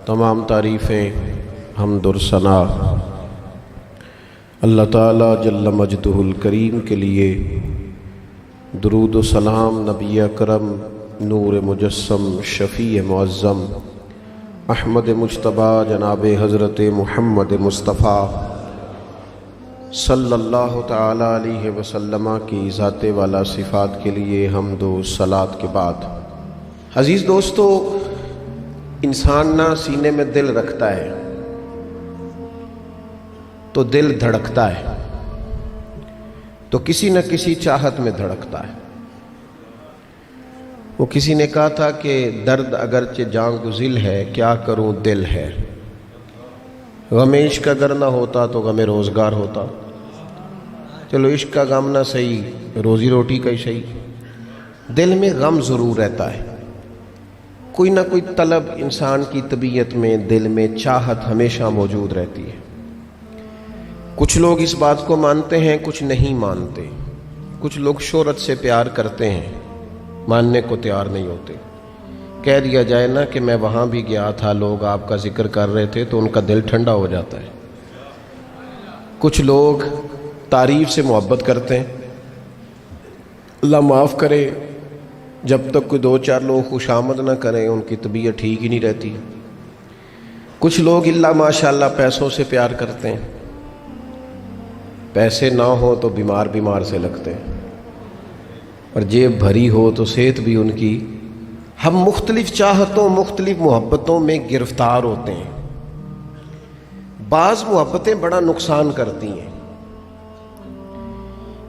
تمام تعریفیں حمد اور ثنا اللہ تعالیٰ جل مجدہ الکریم کے لیے، درود و سلام نبی اکرم نور مجسم شفیع معظم احمد مجتبیٰ جناب حضرت محمد مصطفیٰ صلی اللہ تعالیٰ علیہ وسلم کی ذات والا صفات کے لیے حمد و صلات کے بعد، عزیز دوستو، انسان نہ سینے میں دل رکھتا ہے تو دل دھڑکتا ہے، تو کسی نہ کسی چاہت میں دھڑکتا ہے۔ وہ کسی نے کہا تھا کہ درد اگرچہ جاں گزل ہے، کیا کروں دل ہے۔ غم عشق اگر نہ ہوتا تو غم روزگار ہوتا۔ چلو عشق کا غم نہ صحیح، روزی روٹی کا ہی صحیح، دل میں غم ضرور رہتا ہے۔ کوئی نہ کوئی طلب انسان کی طبیعت میں، دل میں چاہت ہمیشہ موجود رہتی ہے۔ کچھ لوگ اس بات کو مانتے ہیں، کچھ نہیں مانتے۔ کچھ لوگ شہرت سے پیار کرتے ہیں، ماننے کو تیار نہیں ہوتے۔ کہہ دیا جائے نا کہ میں وہاں بھی گیا تھا، لوگ آپ کا ذکر کر رہے تھے، تو ان کا دل ٹھنڈا ہو جاتا ہے۔ کچھ لوگ تعریف سے محبت کرتے ہیں، اللہ معاف کرے، جب تک کوئی دو چار لوگ خوشامد نہ کریں ان کی طبیعت ٹھیک ہی نہیں رہتی۔ کچھ لوگ اللہ ماشاءاللہ پیسوں سے پیار کرتے ہیں، پیسے نہ ہو تو بیمار بیمار سے لگتے ہیں، اور جیب بھری ہو تو صحت بھی ان کی۔ ہم مختلف چاہتوں، مختلف محبتوں میں گرفتار ہوتے ہیں۔ بعض محبتیں بڑا نقصان کرتی ہیں،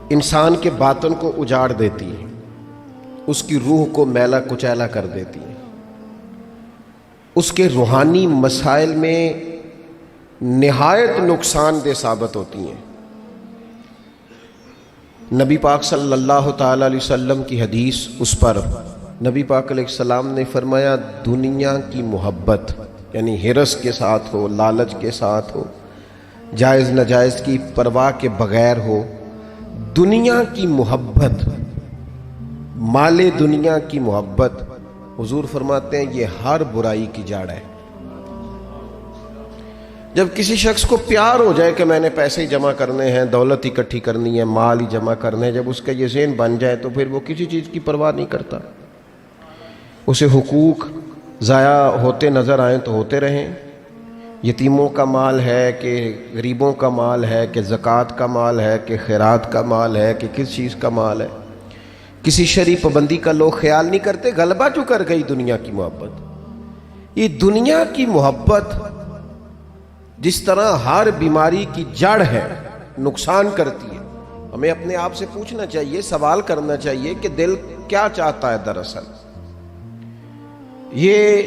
انسان کے باطن کو اجاڑ دیتی ہیں، اس کی روح کو میلا کچیلا کر دیتی ہیں، اس کے روحانی مسائل میں نہایت نقصان دہ ثابت ہوتی ہیں۔ نبی پاک صلی اللہ تعالی علیہ وسلم کی حدیث، اس پر نبی پاک علیہ السلام نے فرمایا، دنیا کی محبت یعنی ہرس کے ساتھ ہو، لالچ کے ساتھ ہو، جائز ناجائز کی پرواہ کے بغیر ہو، دنیا کی محبت، مال دنیا کی محبت، حضور فرماتے ہیں یہ ہر برائی کی جڑ ہے۔ جب کسی شخص کو پیار ہو جائے کہ میں نے پیسے ہی جمع کرنے ہیں، دولت اکٹھی کرنی ہے، مال ہی جمع کرنے ہیں، جب اس کا یہ ذہن بن جائے تو پھر وہ کسی چیز کی پرواہ نہیں کرتا۔ اسے حقوق ضائع ہوتے نظر آئیں تو ہوتے رہیں، یتیموں کا مال ہے کہ غریبوں کا مال ہے کہ زکوٰۃ کا مال ہے کہ خیرات کا مال ہے کہ کس چیز کا مال ہے، کسی شرعی پابندی کا لوگ خیال نہیں کرتے۔ غلبہ جو کر گئی دنیا کی محبت، یہ دنیا کی محبت جس طرح ہر بیماری کی جڑ ہے، نقصان کرتی ہے۔ ہمیں اپنے آپ سے پوچھنا چاہیے، سوال کرنا چاہیے کہ دل کیا چاہتا ہے دراصل۔ یہ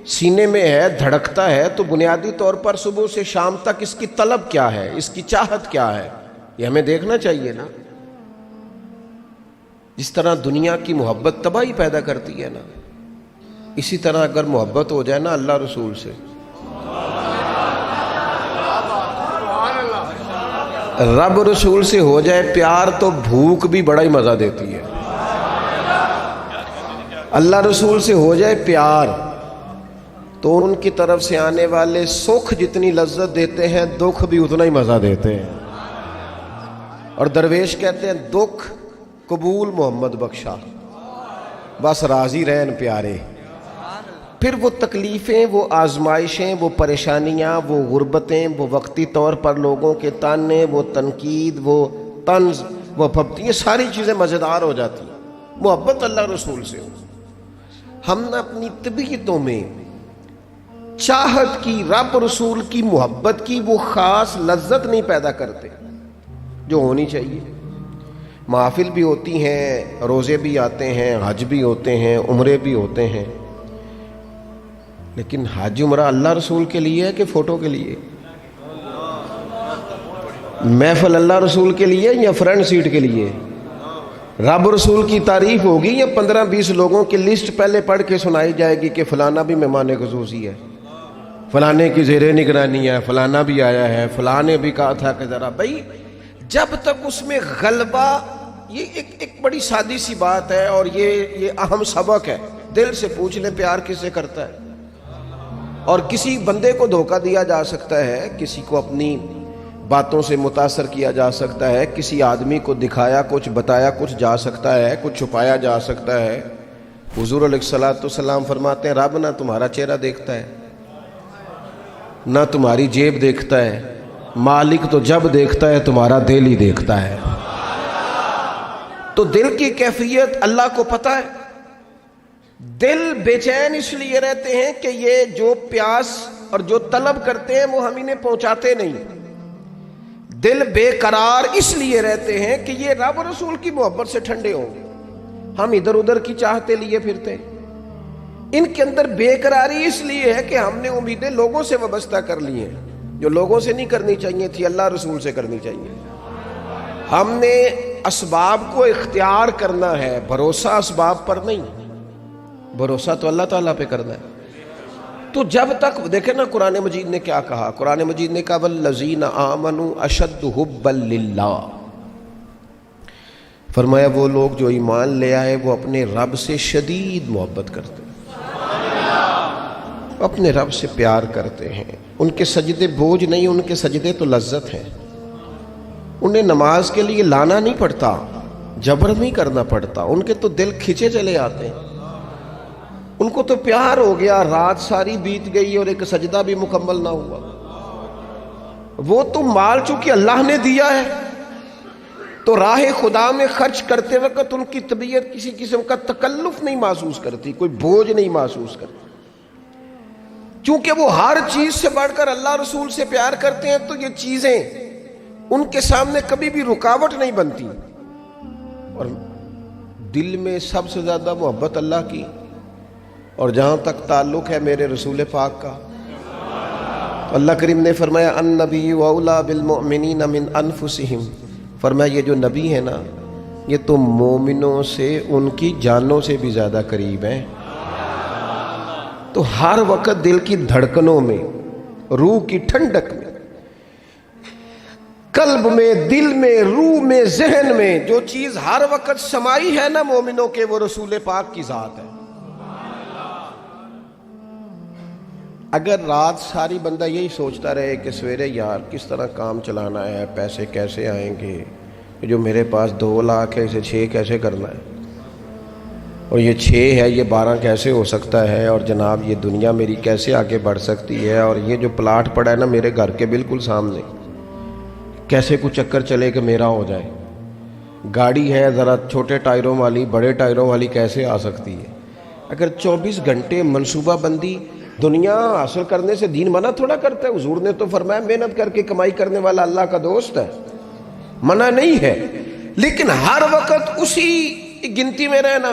سینے میں ہے، دھڑکتا ہے، تو بنیادی طور پر صبح سے شام تک اس کی طلب کیا ہے، اس کی چاہت کیا ہے، یہ ہمیں دیکھنا چاہیے نا۔ جس طرح دنیا کی محبت تباہی پیدا کرتی ہے نا، اسی طرح اگر محبت ہو جائے نا اللہ رسول سے، رب رسول سے ہو جائے پیار، تو بھوک بھی بڑا ہی مزہ دیتی ہے۔ اللہ رسول سے ہو جائے پیار تو ان کی طرف سے آنے والے سکھ جتنی لذت دیتے ہیں، دکھ بھی اتنا ہی مزہ دیتے ہیں۔ اور درویش کہتے ہیں، دکھ قبول محمد بخشا، بس راضی رہن پیارے۔ پھر وہ تکلیفیں، وہ آزمائشیں، وہ پریشانیاں، وہ غربتیں، وہ وقتی طور پر لوگوں کے تانے، وہ تنقید، وہ طنز، وہ پھپتی، یہ ساری چیزیں مزیدار ہو جاتی ہیں محبت اللہ رسول سے ہو۔ ہم نہ اپنی طبیعتوں میں چاہت کی، رب رسول کی محبت کی وہ خاص لذت نہیں پیدا کرتے جو ہونی چاہیے۔ محافل بھی ہوتی ہیں، روزے بھی آتے ہیں، حج بھی ہوتے ہیں، عمرے بھی ہوتے ہیں، لیکن حج عمرہ اللہ رسول کے لیے ہے کہ فوٹو کے لیے؟ محفل اللہ رسول کے لیے یا فرنٹ سیٹ کے لیے؟ رب رسول کی تعریف ہوگی یا 15-20 لوگوں کی لسٹ پہلے پڑھ کے سنائی جائے گی کہ فلانا بھی مہمان خصوصی ہے، فلانے کی زیر نگرانی ہے، فلانا بھی آیا ہے، فلانے بھی کہا تھا کہ ذرا بھائی، جب تک اس میں غلبہ، یہ ایک بڑی سادی سی بات ہے اور یہ اہم سبق ہے۔ دل سے پوچھ لیں پیار کس سے کرتا ہے؟ اور کسی بندے کو دھوکہ دیا جا سکتا ہے، کسی کو اپنی باتوں سے متاثر کیا جا سکتا ہے، کسی آدمی کو دکھایا کچھ، بتایا کچھ جا سکتا ہے، کچھ چھپایا جا سکتا ہے۔ حضور علیہ الصلوۃ والسلام فرماتے ہیں رب نہ تمہارا چہرہ دیکھتا ہے، نہ تمہاری جیب دیکھتا ہے، مالک تو جب دیکھتا ہے تمہارا دل ہی دیکھتا ہے۔ تو دل کی کیفیت اللہ کو پتہ ہے۔ دل بے چین اس لیے رہتے ہیں کہ یہ جو پیاس اور جو طلب کرتے ہیں وہ ہم انہیں پہنچاتے نہیں۔ دل بے قرار اس لیے رہتے ہیں کہ یہ رب اور رسول کی محبت سے ٹھنڈے ہوں گے، ہم ادھر ادھر کی چاہتے لیے پھرتے۔ ان کے اندر بے قراری اس لیے ہے کہ ہم نے امیدیں لوگوں سے وابستہ کر لی ہیں، جو لوگوں سے نہیں کرنی چاہیے تھی، اللہ رسول سے کرنی چاہیے۔ ہم نے اسباب کو اختیار کرنا ہے، بھروسہ اسباب پر نہیں، بھروسہ تو اللہ تعالیٰ پہ کرنا ہے۔ تو جب تک دیکھیں نا قرآن مجید نے کیا کہا، قرآن مجید نے کہا والذین آمنوا اشد حبا للہ، فرمایا وہ لوگ جو ایمان لے آئے وہ اپنے رب سے شدید محبت کرتے ہیں، اپنے رب سے پیار کرتے ہیں۔ ان کے سجدے بوجھ نہیں، ان کے سجدے تو لذت ہیں۔ انہیں نماز کے لیے لانا نہیں پڑتا، جبر نہیں کرنا پڑتا، ان کے تو دل کھچے چلے آتے ہیں۔ ان کو تو پیار ہو گیا، رات ساری بیت گئی اور ایک سجدہ بھی مکمل نہ ہوا۔ وہ تو مال چونکہ اللہ نے دیا ہے تو راہ خدا میں خرچ کرتے وقت ان کی طبیعت کسی قسم کا تکلف نہیں محسوس کرتی، کوئی بوجھ نہیں محسوس کرتی، چونکہ وہ ہر چیز سے بڑھ کر اللہ رسول سے پیار کرتے ہیں۔ تو یہ چیزیں ان کے سامنے کبھی بھی رکاوٹ نہیں بنتی۔ اور دل میں سب سے زیادہ محبت اللہ کی، اور جہاں تک تعلق ہے میرے رسول پاک کا، تو اللہ کریم نے فرمایا النبی اولیٰ بالمؤمنین من انفسہم، فرمایا یہ جو نبی ہے نا یہ تو مومنوں سے ان کی جانوں سے بھی زیادہ قریب ہیں۔ تو ہر وقت دل کی دھڑکنوں میں، روح کی ٹھنڈک میں، قلب میں، دل میں، روح میں، ذہن میں جو چیز ہر وقت سمائی ہے نا مومنوں کے، وہ رسول پاک کی ذات ہے۔ اگر رات ساری بندہ یہی سوچتا رہے کہ سویرے یار کس طرح کام چلانا ہے، پیسے کیسے آئیں گے، جو میرے پاس 2 لاکھ ہے اسے 6 کیسے کرنا ہے، اور یہ 6 ہے یہ 12 کیسے ہو سکتا ہے، اور جناب یہ دنیا میری کیسے آگے بڑھ سکتی ہے، اور یہ جو پلاٹ پڑا ہے نا میرے گھر کے بالکل سامنے کیسے کچھ چکر چلے کہ میرا ہو جائے، گاڑی ہے ذرا چھوٹے ٹائروں والی بڑے ٹائروں والی کیسے آ سکتی ہے۔ اگر 24 گھنٹے منصوبہ بندی، دنیا حاصل کرنے سے دین منع تھوڑا کرتا ہے۔ حضور نے تو فرمایا محنت کر کے کمائی کرنے والا اللہ کا دوست ہے، منع نہیں ہے، لیکن ہر وقت اسی گنتی میں رہنا،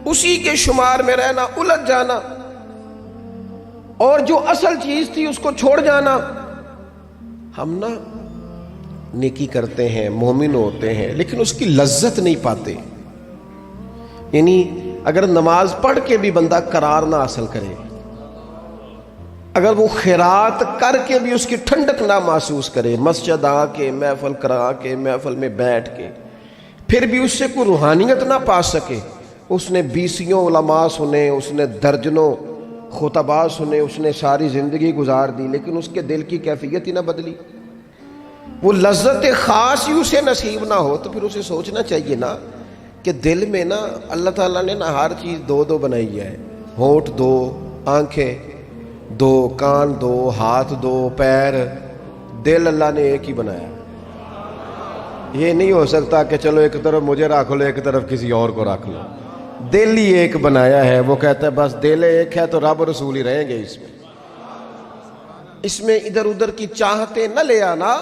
اسی کے شمار میں رہنا، الجھ جانا، اور جو اصل چیز تھی اس کو چھوڑ جانا۔ ہم نا نیکی کرتے ہیں، مومن ہوتے ہیں، لیکن اس کی لذت نہیں پاتے۔ یعنی اگر نماز پڑھ کے بھی بندہ قرار نہ حاصل کرے، اگر وہ خیرات کر کے بھی اس کی ٹھنڈک نہ محسوس کرے، مسجد آ کے، محفل کرا کے، محفل میں بیٹھ کے، پھر بھی اس سے کوئی روحانیت نہ پا سکے، اس نے 20 علماء سنے، اس نے درجنوں خطباء سنے، اس نے ساری زندگی گزار دی، لیکن اس کے دل کی کیفیت ہی نہ بدلی، وہ لذت خاص ہی اسے نصیب نہ ہو، تو پھر اسے سوچنا چاہیے نا کہ دل میں نا اللہ تعالیٰ نے نا ہر چیز 2 بنائی ہے، ہونٹ 2، آنکھیں 2، کان 2، ہاتھ 2، پیر، دل اللہ نے ایک ہی بنایا۔ یہ نہیں ہو سکتا کہ چلو ایک طرف مجھے رکھ لو ایک طرف کسی اور کو رکھ لو، دل ہی ایک بنایا ہے۔ وہ کہتا ہے بس دل ایک ہے تو رب رسول ہی رہیں گے اس میں ادھر ادھر کی چاہتے نہ لے آنا،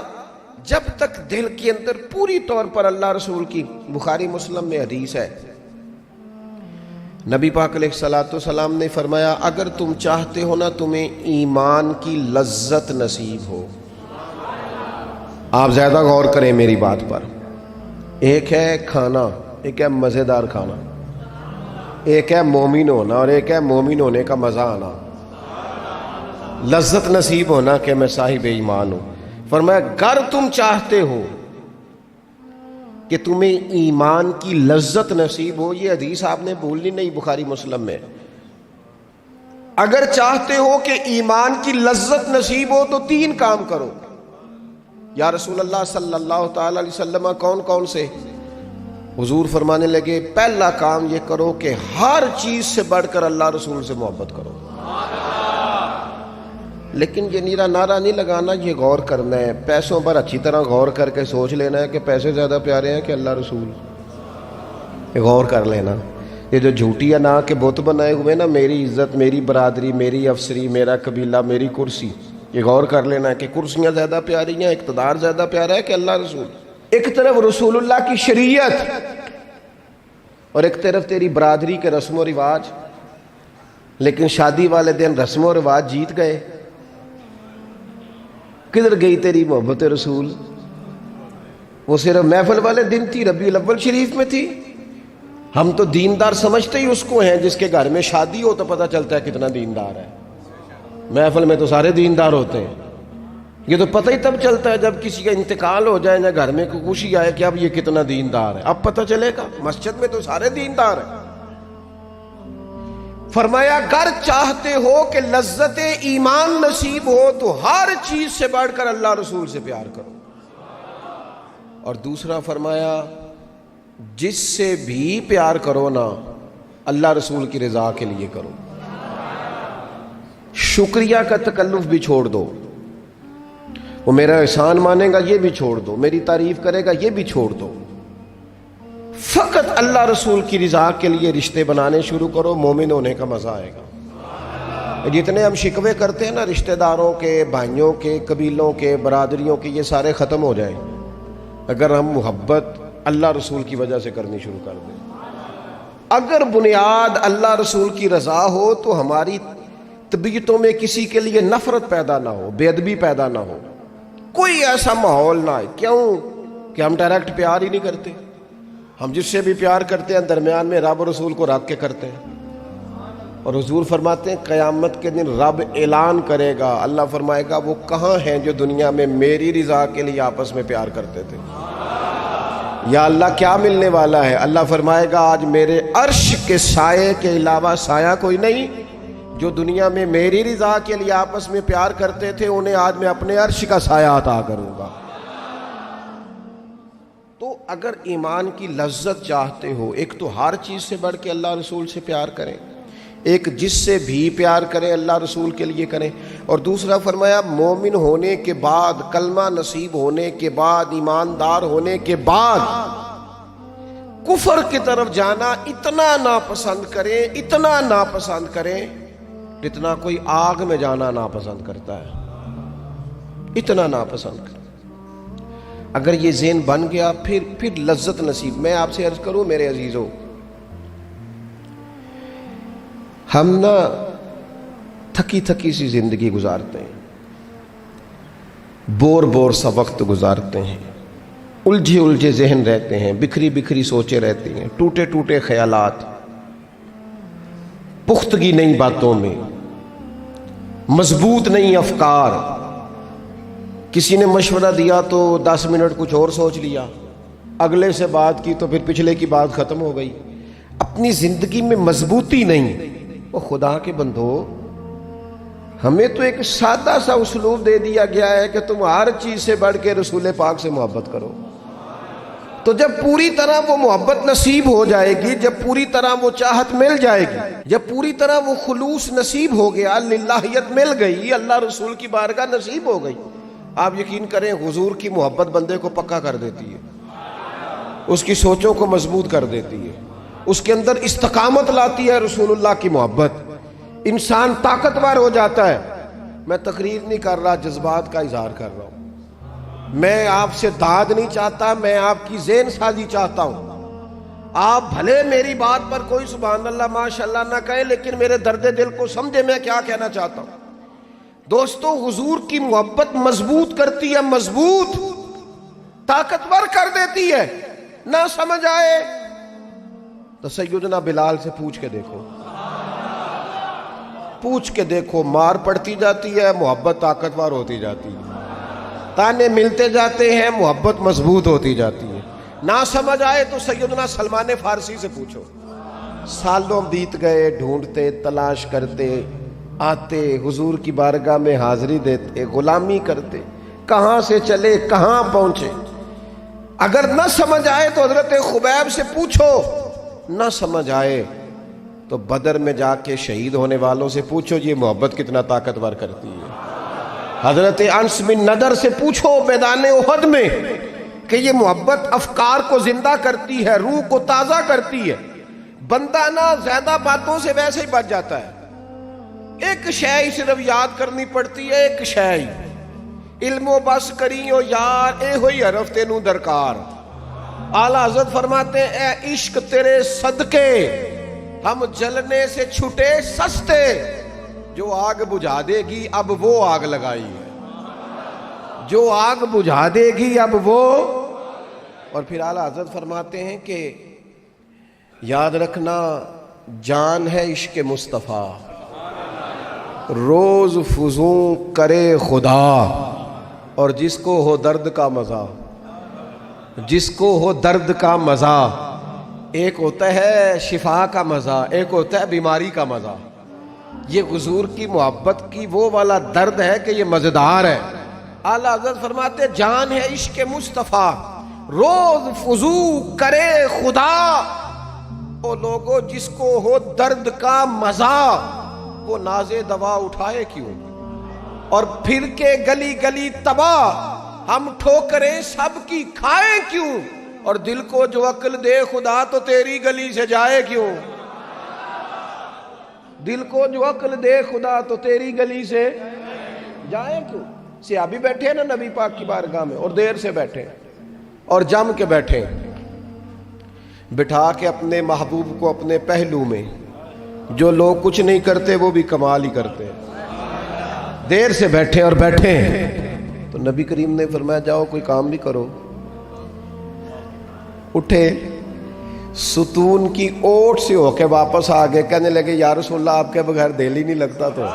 جب تک دل کے اندر پوری طور پر اللہ رسول کی۔ بخاری مسلم میں حدیث ہے، نبی پاک علیہ الصلوۃ والسلام نے فرمایا اگر تم چاہتے ہو نا تمہیں ایمان کی لذت نصیب ہو، آپ زیادہ غور کریں میری بات پر، ایک ہے کھانا، ایک ہے مزیدار کھانا، ایک ہے مومن ہونا اور ایک ہے مومن ہونے کا مزہ آنا، لذت نصیب ہونا کہ میں صاحب ایمان ہوں۔ فرمایا اگر تم چاہتے ہو کہ تمہیں ایمان کی لذت نصیب ہو، یہ حدیث آپ نے بھولنی نہیں، بخاری مسلم میں، اگر چاہتے ہو کہ ایمان کی لذت نصیب ہو تو 3 کام کرو۔ یا رسول اللہ صلی اللہ تعالی علیہ وسلم کون کون سے؟ حضور فرمانے لگے پہلا کام یہ کرو کہ ہر چیز سے بڑھ کر اللہ رسول سے محبت کرو۔ لیکن یہ نیرا نعرہ نہیں لگانا، یہ غور کرنا ہے، پیسوں پر اچھی طرح غور کر کے سوچ لینا ہے کہ پیسے زیادہ پیارے ہیں کہ اللہ رسول، یہ غور کر لینا۔ یہ جو جھوٹی انا کے بت بنائے ہوئے نا، میری عزت، میری برادری، میری افسری، میرا قبیلہ، میری کرسی، یہ غور کر لینا ہے کہ کرسیاں زیادہ پیاری ہیں، اقتدار زیادہ پیارا ہے کہ اللہ رسول۔ ایک طرف رسول اللہ کی شریعت اور ایک طرف تیری برادری کے رسم و رواج، لیکن شادی والے دن رسم و رواج جیت گئے۔ کدھر گئی تیری محبت رسول؟ وہ صرف محفل والے دن تھی، ربیع الاول شریف میں تھی۔ ہم تو دیندار سمجھتے ہی اس کو ہیں جس کے گھر میں شادی ہو تو پتہ چلتا ہے کتنا دیندار ہے۔ محفل میں تو سارے دیندار ہوتے ہیں، یہ تو پتہ ہی تب چلتا ہے جب کسی کا انتقال ہو جائے، نہ گھر میں کوئی خوشی آئے کہ اب یہ کتنا دیندار ہے، اب پتہ چلے گا۔ مسجد میں تو سارے دیندار ہیں۔ فرمایا اگر چاہتے ہو کہ لذت ایمان نصیب ہو تو ہر چیز سے بڑھ کر اللہ رسول سے پیار کرو۔ اور دوسرا فرمایا جس سے بھی پیار کرو نا، اللہ رسول کی رضا کے لیے کرو۔ شکریہ کا تکلف بھی چھوڑ دو، وہ میرا احسان مانے گا یہ بھی چھوڑ دو، میری تعریف کرے گا یہ بھی چھوڑ دو، فقط اللہ رسول کی رضا کے لیے رشتے بنانے شروع کرو، مومن ہونے کا مزہ آئے گا۔ جتنے ہم شکوے کرتے ہیں نا رشتہ داروں کے، بھائیوں کے، قبیلوں کے، برادریوں کے، یہ سارے ختم ہو جائیں اگر ہم محبت اللہ رسول کی وجہ سے کرنی شروع کر دیں۔ اگر بنیاد اللہ رسول کی رضا ہو تو ہماری طبیعتوں میں کسی کے لیے نفرت پیدا نہ ہو، بے ادبی پیدا نہ ہو، کوئی ایسا ماحول نہ ہے۔ کیوں کہ ہم ڈائریکٹ پیار ہی نہیں کرتے، ہم جس سے بھی پیار کرتے ہیں درمیان میں رب رسول کو رکھ کے کرتے ہیں۔ اور حضور فرماتے ہیں قیامت کے دن رب اعلان کرے گا، اللہ فرمائے گا وہ کہاں ہیں جو دنیا میں میری رضا کے لیے آپس میں پیار کرتے تھے؟ یا اللہ کیا ملنے والا ہے؟ اللہ فرمائے گا آج میرے عرش کے سائے کے علاوہ سایہ کوئی نہیں، جو دنیا میں میری رضا کے لیے آپس میں پیار کرتے تھے انہیں آج میں اپنے عرش کا سایہ عطا کروں گا۔ تو اگر ایمان کی لذت چاہتے ہو، ایک تو ہر چیز سے بڑھ کے اللہ رسول سے پیار کریں، ایک جس سے بھی پیار کریں اللہ رسول کے لیے کریں، اور دوسرا فرمایا مومن ہونے کے بعد، کلمہ نصیب ہونے کے بعد، ایماندار ہونے کے بعد کفر کی طرف جانا اتنا ناپسند کریں، اتنا ناپسند کریں جتنا کوئی آگ میں جانا ناپسند کرتا ہے، اتنا ناپسند کریں۔ اگر یہ ذہن بن گیا پھر لذت نصیب۔ میں آپ سے عرض کروں میرے عزیزوں، ہم نا تھکی تھکی سی زندگی گزارتے ہیں، بور سا وقت گزارتے ہیں، الجھے ذہن رہتے ہیں، بکھری سوچیں رہتی ہیں، ٹوٹے خیالات، پختگی نہیں باتوں میں، مضبوط نہیں افکار۔ کسی نے مشورہ دیا تو 10 منٹ کچھ اور سوچ لیا، اگلے سے بات کی تو پھر پچھلے کی بات ختم ہو گئی، اپنی زندگی میں مضبوطی نہیں۔ وہ خدا کے بندو، ہمیں تو ایک سادہ سا اسلوب دے دیا گیا ہے کہ تم ہر چیز سے بڑھ کے رسول پاک سے محبت کرو۔ تو جب پوری طرح وہ محبت نصیب ہو جائے گی، جب پوری طرح وہ چاہت مل جائے گی، جب پوری طرح وہ خلوص نصیب ہو گیا، للہیت مل گئی، اللہ رسول کی بارگاہ نصیب ہو گئی، آپ یقین کریں حضور کی محبت بندے کو پکا کر دیتی ہے، اس کی سوچوں کو مضبوط کر دیتی ہے، اس کے اندر استقامت لاتی ہے رسول اللہ کی محبت، انسان طاقتور ہو جاتا ہے۔ میں تقریر نہیں کر رہا، جذبات کا اظہار کر رہا ہوں، میں آپ سے داد نہیں چاہتا، میں آپ کی ذہن سازی چاہتا ہوں۔ آپ بھلے میری بات پر کوئی سبحان اللہ ماشاءاللہ نہ کہیں، لیکن میرے درد دل کو سمجھے میں کیا کہنا چاہتا ہوں۔ دوستو حضور کی محبت مضبوط کرتی ہے، مضبوط طاقتور کر دیتی ہے۔ نہ سمجھ آئے تو سیدنا بلال سے پوچھ کے دیکھو، مار پڑتی جاتی ہے، محبت طاقتور ہوتی جاتی ہے، تانے ملتے جاتے ہیں، محبت مضبوط ہوتی جاتی ہے۔ نہ سمجھ آئے تو سیدنا سلمان فارسی سے پوچھو، سالوں بیت گئے ڈھونڈتے تلاش کرتے، آتے حضور کی بارگاہ میں حاضری دیتے، غلامی کرتے، کہاں سے چلے کہاں پہنچے. اگر نہ سمجھ آئے تو حضرت خبیب سے پوچھو، نہ سمجھ آئے تو بدر میں جا کے شہید ہونے والوں سے پوچھو یہ محبت کتنا طاقتور کرتی ہے. حضرت انس بن نضر سے پوچھو میدان احد میں کہ یہ محبت افکار کو زندہ کرتی ہے، روح کو تازہ کرتی ہے. بندہ نہ زیادہ باتوں سے ویسے ہی بچ جاتا ہے. ایک شے صرف یاد کرنی پڑتی ہے، ایک شے علم و بس کریو یار، اے ہوئی حرف تینوں درکار. اعلیٰ حضرت فرماتے ہیں اے عشق تیرے صدقے ہم جلنے سے چھٹے سستے. جو آگ بجھا دے گی اب وہ آگ لگائی ہے، جو آگ بجھا دے گی اب وہ. اور پھر اعلیٰ حضرت فرماتے ہیں کہ یاد رکھنا جان ہے عشق مصطفیٰ، روز فزوں کرے خدا. اور جس کو ہو درد کا مزہ، جس کو ہو درد کا مزہ، ایک ہوتا ہے شفا کا مزہ، ایک ہوتا ہے بیماری کا مزہ. یہ حضور کی محبت کی وہ والا درد ہے کہ یہ مزیدار ہے. اعلیٰ حضرت فرماتے جان ہے عشق مصطفیٰ، روز فزوں کرے خدا. وہ لوگوں جس کو ہو درد کا مزہ، وہ نازے دوا اٹھائے کیوں، اور پھر کے گلی گلی تباہ ہم ٹھوکریں سب کی کھائے کیوں. اور دل کو جو عقل دے خدا تو تیری گلی سے جائے کیوں، دل کو جو عقل دے خدا تو تیری گلی سے جائے کیوں. صحابی بیٹھے ہیں نا نبی پاک کی بارگاہ میں، اور دیر سے بیٹھے اور جم کے بیٹھے، بٹھا کے اپنے محبوب کو اپنے پہلو میں. جو لوگ کچھ نہیں کرتے وہ بھی کمال ہی کرتے. دیر سے بیٹھے اور بیٹھے ہیں تو نبی کریم نے فرمایا جاؤ کوئی کام بھی کرو. اٹھے، ستون کی اوٹ سے ہو کے واپس آ گئے. کہنے لگے یا رسول اللہ آپ کے بغیر دل ہی نہیں لگتا، تو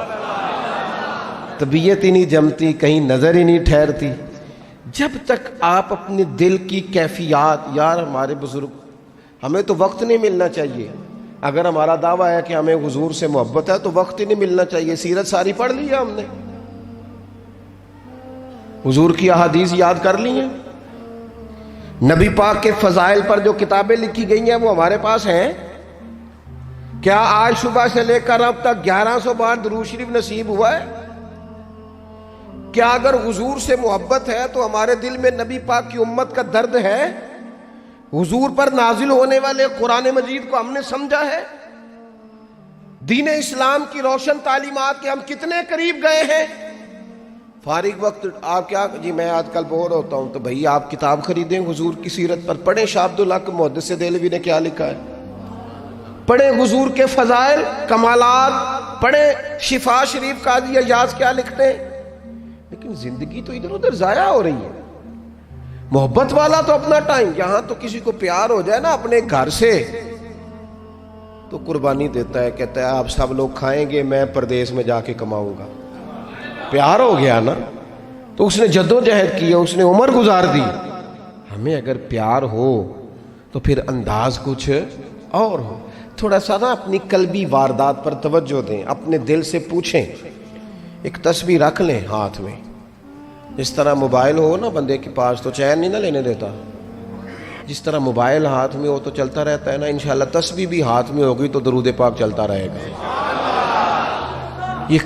طبیعت ہی نہیں جمتی، کہیں نظر ہی نہیں ٹھہرتی. جب تک آپ اپنے دل کی کیفیات، یار ہمارے بزرگ، ہمیں تو وقت نہیں ملنا چاہیے. اگر ہمارا دعویٰ ہے کہ ہمیں حضور سے محبت ہے تو وقت ہی نہیں ملنا چاہیے. سیرت ساری پڑھ لی ہے ہم نے، حضور کی احادیث یاد کر لی ہیں، نبی پاک کے فضائل پر جو کتابیں لکھی گئی ہیں وہ ہمارے پاس ہیں. کیا آج صبح سے لے کر اب تک 1100 بار درود شریف نصیب ہوا ہے؟ کیا اگر حضور سے محبت ہے تو ہمارے دل میں نبی پاک کی امت کا درد ہے؟ حضور پر نازل ہونے والے قرآن مجید کو ہم نے سمجھا ہے؟ دین اسلام کی روشن تعلیمات کے ہم کتنے قریب گئے ہیں؟ فارغ وقت آپ کیا جی میں آج کل بور ہوتا ہوں تو بھئی آپ کتاب خریدیں حضور کی سیرت پر، پڑھیں شاہ عبدالحق محدث دہلوی نے کیا لکھا ہے، پڑھیں حضور کے فضائل کمالات، پڑھیں شفا شریف قاضی ایاز کیا لکھتے ہیں. لیکن زندگی تو ادھر ادھر ضائع ہو رہی ہے. محبت والا تو اپنا ٹائم، یہاں تو کسی کو پیار ہو جائے نا اپنے گھر سے تو قربانی دیتا ہے، کہتا ہے آپ سب لوگ کھائیں گے میں پردیس میں جا کے کماؤں گا. پیار ہو گیا نا تو اس نے جدوجہد کی، اس نے عمر گزار دی. ہمیں اگر پیار ہو تو پھر انداز کچھ اور ہو. تھوڑا سا نا اپنی قلبی واردات پر توجہ دیں، اپنے دل سے پوچھیں. ایک تسبیح رکھ لیں ہاتھ میں، جس طرح موبائل ہو نا بندے کے پاس تو چین نہیں نہ لینے دیتا، جس طرح موبائل ہاتھ میں ہو تو چلتا رہتا ہے نا، انشاءاللہ تسبیح بھی ہاتھ میں ہوگی تو درود پاک چلتا رہے گا. یہ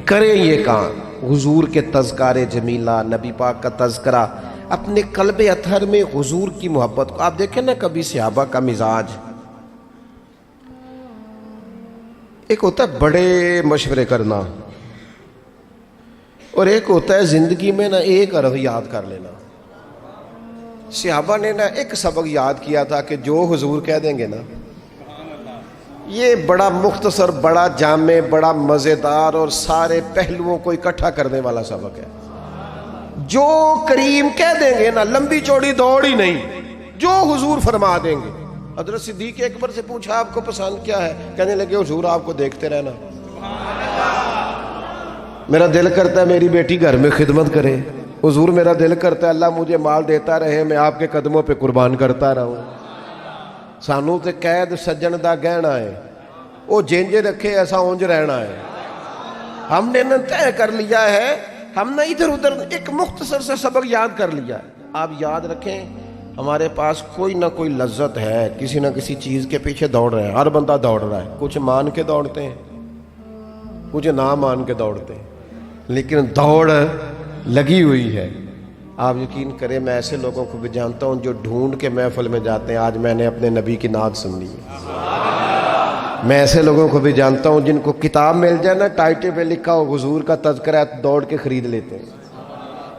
کریں یہ کام. حضور کے تذکار جمیلہ، نبی پاک کا تذکرہ، اپنے قلب اطہر میں حضور کی محبت کو. آپ دیکھیں نا کبھی صحابہ کا مزاج، ایک ہوتا ہے بڑے مشورے کرنا اور ایک ہوتا ہے زندگی میں نا ایک حرف یاد کر لینا. صحابہ نے نا ایک سبق یاد کیا تھا کہ جو حضور کہہ دیں گے نا، یہ بڑا مختصر، بڑا جامع، بڑا مزیدار اور سارے پہلوؤں کو اکٹھا کرنے والا سبق ہے. جو کریم کہہ دیں گے نا، لمبی چوڑی دوڑ ہی نہیں، جو حضور فرما دیں گے. حضرت صدیق اکبر سے پوچھا آپ کو پسند کیا ہے؟ کہنے لگے حضور آپ کو دیکھتے رہنا، میرا دل کرتا ہے میری بیٹی گھر میں خدمت کرے. حضور میرا دل کرتا ہے اللہ مجھے مال دیتا رہے، میں آپ کے قدموں پہ قربان کرتا رہوں. سانو تے قید سجن دا گہنا ہے، وہ جنج رکھے ایسا اونج رہنا ہے. ہم نے نہ طے کر لیا ہے، ہم نے ادھر ادھر ایک مختصر سے سبق یاد کر لیا ہے۔ آپ یاد رکھیں، ہمارے پاس کوئی نہ کوئی لذت ہے، کسی نہ کسی چیز کے پیچھے دوڑ رہے ہیں، ہر بندہ دوڑ رہا ہے، کچھ مان کے دوڑتے ہیں، کچھ نہ مان کے دوڑتے ہیں، لیکن دوڑ لگی ہوئی ہے۔ آپ یقین کریں، میں ایسے لوگوں کو بھی جانتا ہوں جو ڈھونڈ کے محفل میں جاتے ہیں، آج میں نے اپنے نبی کی نعت سننی ہے۔ میں ایسے لوگوں کو بھی جانتا ہوں جن کو کتاب مل جائے نا، ٹائٹل پہ لکھا ہو حضور کا تذکرہ، دوڑ کے خرید لیتے ہیں۔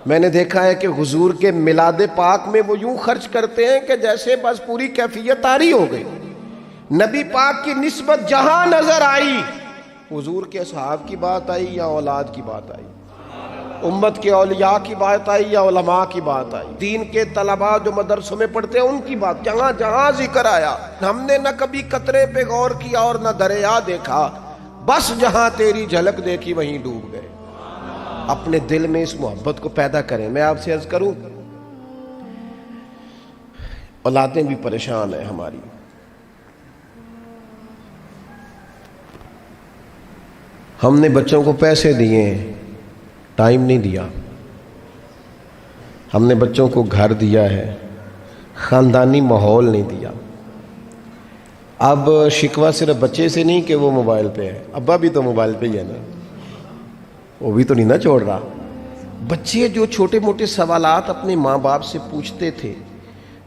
میں نے دیکھا ہے کہ حضور کے میلاد پاک میں وہ یوں خرچ کرتے ہیں کہ جیسے بس پوری کیفیت طاری ہو گئی۔ نبی پاک کی نسبت جہاں نظر آئی، حضور کے اصحاب کی بات آئی یا اولاد کی بات آئی، امت کے اولیاء کی بات آئی یا علماء کی بات آئی، دین کے طلباء جو مدرسوں میں پڑھتے ہیں ان کی بات، جہاں جہاں ذکر آیا، ہم نے نہ کبھی قطرے پہ غور کیا اور نہ دریا دیکھا، بس جہاں تیری جھلک دیکھی وہیں ڈوب گئے۔ اپنے دل میں اس محبت کو پیدا کریں۔ میں آپ سے عرض کروں، اولادیں بھی پریشان ہیں ہماری، ہم نے بچوں کو پیسے دیے ہیں، ٹائم نہیں دیا، ہم نے بچوں کو گھر دیا ہے، خاندانی ماحول نہیں دیا۔ اب شکوہ صرف بچے سے نہیں کہ وہ موبائل پہ ہے، ابا بھی تو موبائل پہ ہی ہے نا، وہ بھی تو نہیں نا چھوڑ رہا۔ بچے جو چھوٹے موٹے سوالات اپنے ماں باپ سے پوچھتے تھے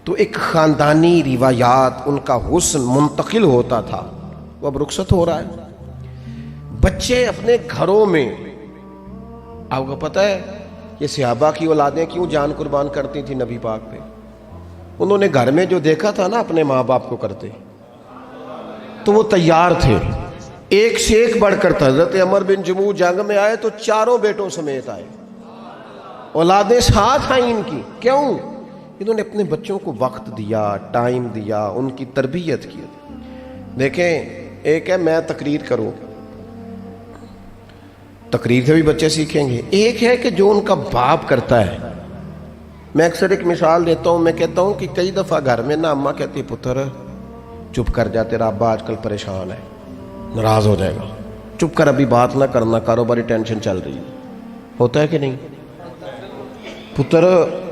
تو ایک خاندانی روایات، ان کا حسن منتقل ہوتا تھا، وہ اب رخصت ہو رہا ہے۔ بچے اپنے گھروں میں، آپ کو پتہ ہے یہ صحابہ کی اولادیں کیوں جان قربان کرتی تھی نبی پاک پہ؟ انہوں نے گھر میں جو دیکھا تھا نا اپنے ماں باپ کو کرتے، تو وہ تیار تھے، ایک سے ایک بڑھ کر تھا۔ حضرت عمر بن جموح جنگ میں آئے تو چاروں بیٹوں سمیت آئے، اولادیں ساتھ آئیں ان کی، کیوں؟ انہوں نے اپنے بچوں کو وقت دیا، ٹائم دیا، ان کی تربیت کی۔ دیکھیں، ایک ہے میں تقریر کروں، تقریر سے بھی بچے سیکھیں گے، ایک ہے کہ جو ان کا باپ کرتا ہے۔ میں اکثر ایک مثال دیتا ہوں، میں کہتا ہوں کہ کئی دفعہ گھر میں نا اماں کہتی پتر چپ کر جا، تیرا ابا آج کل پریشان ہے، ناراض ہو جائے گا، چپ کر، ابھی بات نہ کرنا، کاروباری ٹینشن چل رہی ہے۔ ہوتا ہے کہ نہیں؟ پتر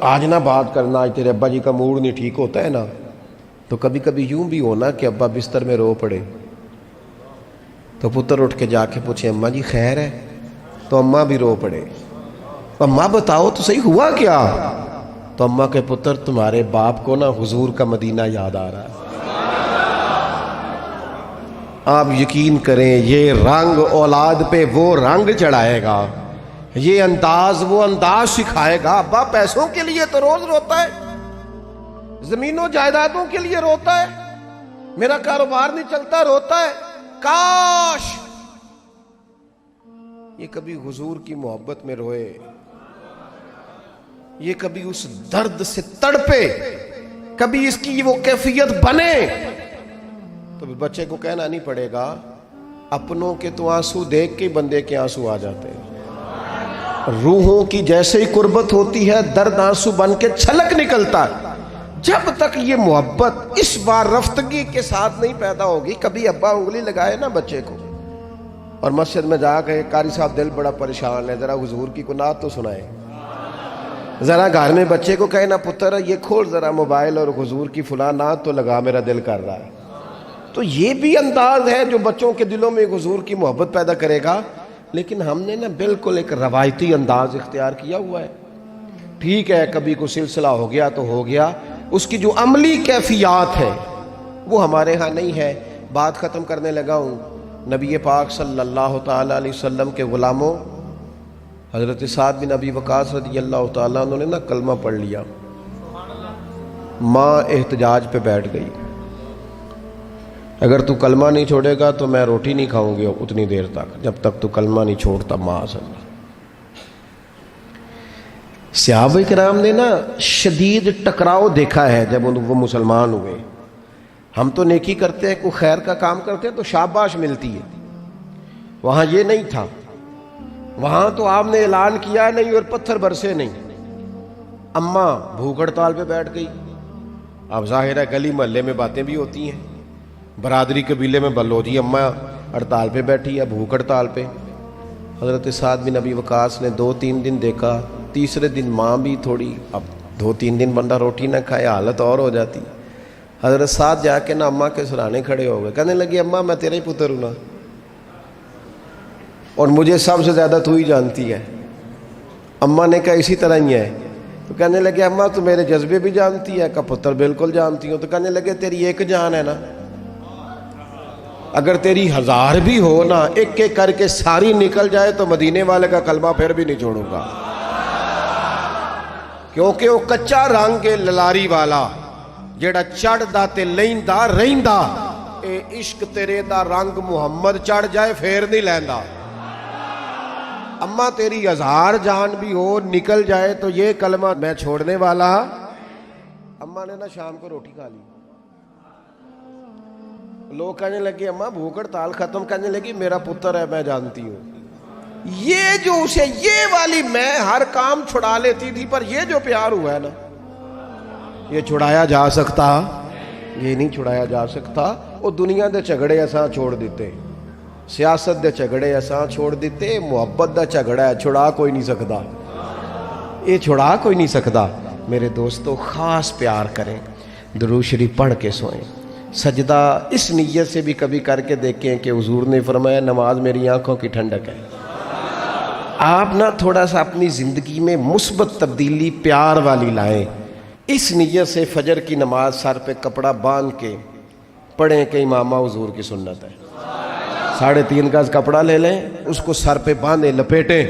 آج نہ بات کرنا، آج تیرے ابا جی کا موڈ نہیں ٹھیک، ہوتا ہے نا؟ تو کبھی کبھی یوں بھی ہونا کہ ابا بستر میں رو پڑے تو پتر اٹھ کے جا کے پوچھے اماں جی خیر ہے، تو اماں بھی رو پڑے، اماں بتاؤ تو صحیح ہوا کیا؟ تو اماں کے پتر تمہارے باپ کو نا حضور کا مدینہ یاد آ رہا ہے۔ آپ یقین کریں، یہ رنگ اولاد پہ وہ رنگ چڑھائے گا، یہ انداز وہ انداز سکھائے گا۔ ابا پیسوں کے لیے تو روز روتا ہے، زمینوں جائیدادوں کے لیے روتا ہے، میرا کاروبار نہیں چلتا، روتا ہے۔ کاش یہ کبھی حضور کی محبت میں روئے، یہ کبھی اس درد سے تڑپے، کبھی اس کی وہ کیفیت بنے، تو بچے کو کہنا نہیں پڑے گا۔ اپنوں کے تو آنسو دیکھ کے بندے کے آنسو آ جاتے ہیں، روحوں کی جیسے ہی قربت ہوتی ہے درد آنسو بن کے چھلک نکلتا ہے۔ جب تک یہ محبت اس بار رفتگی کے ساتھ نہیں پیدا ہوگی، کبھی ابا انگلی لگائے نا بچے کو اور مسجد میں جا کے قاری صاحب دل بڑا پریشان ہے، ذرا حضور کی کوئی نعت تو سنائے، ذرا گھر میں بچے کو کہے نا پتر یہ کھول ذرا موبائل اور حضور کی فلاں نعت تو لگا، میرا دل کر رہا ہے۔ تو یہ بھی انداز ہے جو بچوں کے دلوں میں حضور کی محبت پیدا کرے گا۔ لیکن ہم نے نا بالکل ایک روایتی انداز اختیار کیا ہوا ہے۔ ٹھیک ہے، کبھی کوئی سلسلہ ہو گیا تو ہو گیا، اس کی جو عملی کیفیات ہے وہ ہمارے ہاں نہیں ہے۔ بات ختم کرنے لگا ہوں، نبی پاک صلی اللہ تعالیٰ علیہ وسلم کے غلاموں حضرت سعد بن ابی وقاص رضی اللہ تعالیٰ انہوں نے نا کلمہ پڑھ لیا، ماں احتجاج پہ بیٹھ گئی، اگر تو کلمہ نہیں چھوڑے گا تو میں روٹی نہیں کھاؤں گی اتنی دیر تک جب تک تو کلمہ نہیں چھوڑتا ماں صلی۔ صحابہ کرام نے نا شدید ٹکراؤ دیکھا ہے جب وہ مسلمان ہوئے۔ ہم تو نیکی کرتے ہیں، کوئی خیر کا کام کرتے ہیں تو شاباش ملتی ہے، وہاں یہ نہیں تھا، وہاں تو آپ نے اعلان کیا نہیں اور پتھر برسے نہیں۔ اماں بھوک ہڑتال پہ بیٹھ گئی، اب ظاہر ہے گلی محلے میں باتیں بھی ہوتی ہیں، برادری قبیلے میں بلو جی اماں ہڑتال پہ بیٹھی ہے، بھوک ہڑتال پہ۔ حضرت سعد بن ابی وقاص نے 2-3 دن دیکھا، تیسرے دن ماں بھی تھوڑی، اب 2-3 دن بندہ روٹی نہ کھائے حالت اور ہو جاتی۔ حضرت سعد جا کے نا اماں کے سرانے کھڑے ہو گئے، کہنے لگے اماں میں تیرا ہی پتر ہوں نا، اور مجھے سب سے زیادہ تو ہی جانتی ہے۔ اماں نے کہا اسی طرح ہی ہے، تو کہنے لگے اماں تو میرے جذبے بھی جانتی ہے، کہا پتر بالکل جانتی ہوں۔ تو کہنے لگے تیری ایک جان ہے نا، اگر تیری 1000 بھی ہو نا، ایک ایک کر کے ساری نکل جائے تو مدینے والے کا کلمہ پھر بھی نہیں چھوڑوں گا، کیونکہ وہ کچا رنگ ہے للاری والا، جیڑا چڑھ دا تے لیندا رہندا، اے عشق تیرے دا رنگ محمد چڑھ جائے پھر نہیں لیندا۔ اماں تیری 1000 جان بھی ہو نکل جائے تو یہ کلمہ میں چھوڑنے والا۔ اماں نے نا شام کو روٹی کھا لی، لوگ کہنے لگے اماں بھوک ہڑتال ختم، کہنے لگی میرا پتر ہے میں جانتی ہوں، یہ جو اسے یہ والی میں ہر کام چھڑا لیتی تھی، پر یہ جو پیار ہوا ہے نا یہ چھڑایا جا سکتا؟ یہ نہیں چھڑایا جا سکتا۔ وہ دنیا دے جھگڑے ایسا چھوڑ دیتے، سیاست دے جھگڑے ایسا چھوڑ دیتے، محبت دا جھگڑا ہے چھڑا کوئی نہیں سکتا، یہ چھڑا کوئی نہیں سکتا۔ میرے دوستو خاص پیار کریں، درود شریف پڑھ کے سوئیں، سجدہ اس نیت سے بھی کبھی کر کے دیکھیں کہ حضور نے فرمایا نماز میری آنکھوں کی ٹھنڈک ہے۔ آپ نہ تھوڑا سا اپنی زندگی میں مثبت تبدیلی پیار والی لائیں، اس نیت سے فجر کی نماز سر پہ کپڑا باندھ کے پڑھیں کہ امامہ حضور کی سنت ہے، 3.5 گز کپڑا لے لیں، اس کو سر پہ باندھیں لپیٹیں،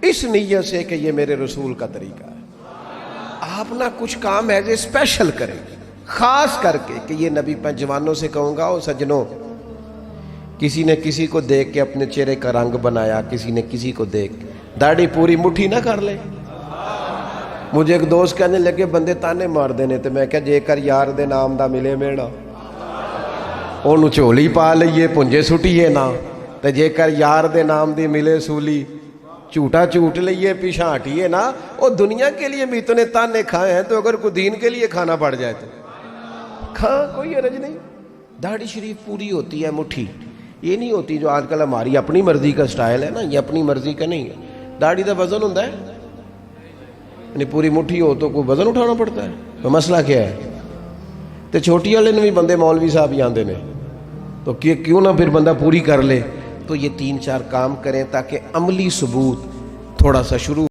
اس نیت سے کہ یہ میرے رسول کا طریقہ ہے۔ آپ نہ کچھ کام ایز اے اسپیشل کریں، خاص کر کے کہ یہ نبی پہ جوانوں سے کہوں گا، او سجنوں، کسی نے کسی کو دیکھ کے اپنے چہرے کا رنگ بنایا، کسی نے کسی کو دیکھ داڑھی پوری مٹھی نہ کر لے۔ مجھے ایک دوست کہنے لگے بندے تانے مار دینے، تو میں کہا جے کر یار دے نام دا ملے میڑا انہوں چولی پا لئیے پنجے سٹیے نا، تو جے کر یار دے نام دی ملے سولی جھوٹا جھوٹ لئیے پیچھا ہٹیے نا۔ اور دنیا کے لیے بھی اتنے تانے کھائے ہیں، تو اگر کوئی دین کے لیے کھانا پڑ جائے تو کھا، کوئی حرج نہیں۔ داڑھی شریف پوری ہوتی ہے مٹھی، یہ نہیں ہوتی جو آج کل ہماری اپنی مرضی کا سٹائل ہے نا، یہ اپنی مرضی کا نہیں ہے۔ داڑھی دا وزن ہوتا ہے، یعنی پوری مٹھی ہو تو کوئی وزن اٹھانا پڑتا ہے، تو مسئلہ کیا ہے؟ تو چھوٹی والے نے بھی بندے مولوی صاحب ہی آندے نے، تو کیوں نہ پھر بندہ پوری کر لے۔ تو یہ 3-4 کام کریں تاکہ عملی ثبوت تھوڑا سا شروع